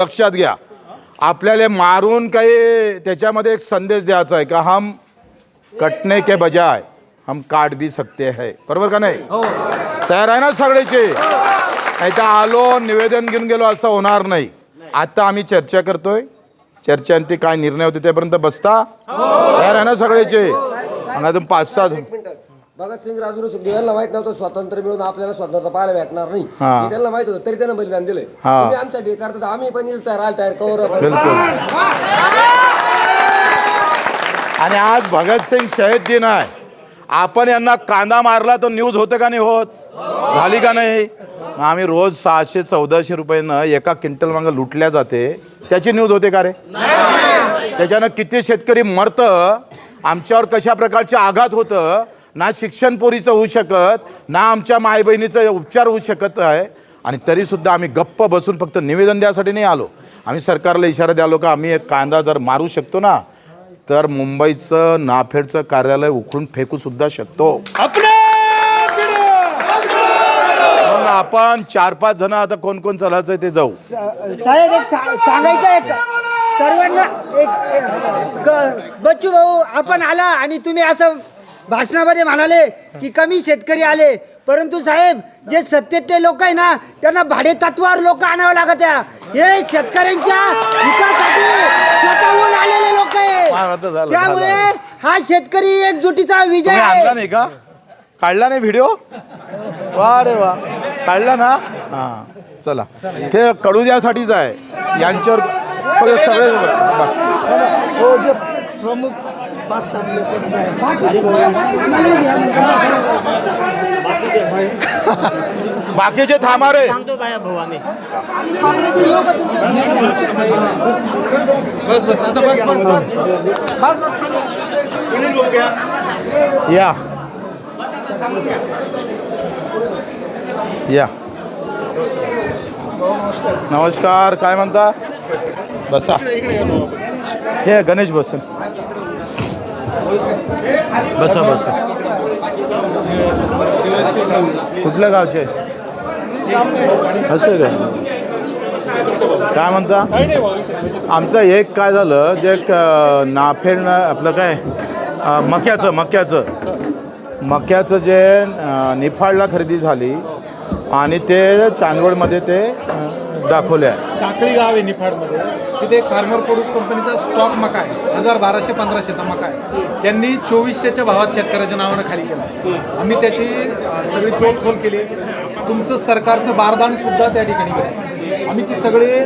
लक्षात घ्या, आपल्याला मारून काही त्याच्यामध्ये एक संदेश द्यायचा आहे का हम कटने के बजाय हम काट भी सकते हैं, बरोबर का नाही? तयार आहे ना सगळेचे? नाही तर आलो निवेदन घेऊन गेलो असं होणार नाही. आता आम्ही चर्चा करतोय, चर्चेअंती काय निर्णय होते त्यापर्यंत बसता तयार आहे ना सगळेचे? अजून 5-6 भगतसिंग राजगुरू माहित नव्हतं स्वातंत्र्य मिळून आपल्याला स्वतंत्र पाहायला भेटणार नाही, त्यांना माहित होतं तरी त्यांना बलिदान दिलंय. तुम्ही आमच्यासाठी करतात, आम्ही पण तयार कवर. बिलकुल. आणि आज भगतसिंग शहीद दिन आहे. आपण यांना कांदा मारला तर न्यूज होते का नाही होत? झाली का नाही? आम्ही रोज 600-1400 रुपयानं एका क्विंटल मागं लुटल्या जाते, त्याची न्यूज होते का रे? त्याच्यानं किती शेतकरी मरतं, आमच्यावर कशा प्रकारचे आघात होतं, ना शिक्षण पोरीचं होऊ शकत, ना आमच्या माय बहिणीचं उपचार होऊ शकत आहे. आणि तरीसुद्धा आम्ही गप्प बसून फक्त निवेदन द्यासाठी नाही आलो. आम्ही सरकारला इशारा द्यालो का आम्ही एक कांदा जर मारू शकतो ना तर मुंबईचं नाफेडचं कार्यालय उखडून फेकू सुद्धा शकतो. मग आपण 4-5 जण आता कोण कोण चालायचं ते जाऊ. साहेब एक सांगायचं एक सर्वांना एक बच्चू भाऊ आपण आला आणि तुम्ही असं भाषणामध्ये म्हणाले की कमी शेतकरी आले, परंतु साहेब जे सत्तेतले लोक आहे ना त्यांना भाडे तत्वावर लोक आणावं लागत आहे. हे शेतकऱ्यांच्या हितासाठी स्वतःहून आलेले लोक आहे, त्यामुळे हा शेतकरी एकजुटीचा विजय आहे. आणला नाही का? काढला नाही व्हिडिओ? वा रे वा, काढला ना? हां चला, ते कळू द्यासाठीच आहे यांच्यावर सगळे प्रमुख बाकीचे थांबा रे. या या नमस्कार, काय म्हणता? बसा. हे गणेश बसन, बसा बसा. कुठल्या गावचे असं काय म्हणता? आमचं एक काय झालं जे नाफेडनं आपलं काय मक्याचं जे निफाडला खरेदी झाली आणि ते चांदवडमध्ये ते दाखवले आहे. टाकळी गाव आहे निफाडमध्ये, तिथे एक फार्मर प्रोड्यूस कंपनीचा स्टॉक मका आहे, 1200-1500चा मका आहे. त्यांनी 2400च्या भावात शेतकऱ्याच्या नावानं खाली केला. आम्ही त्याची सगळी तोडफोड केली. तुमचं सरकारचं बारदान सुद्धा त्या ठिकाणी केलं. आम्ही ती सगळे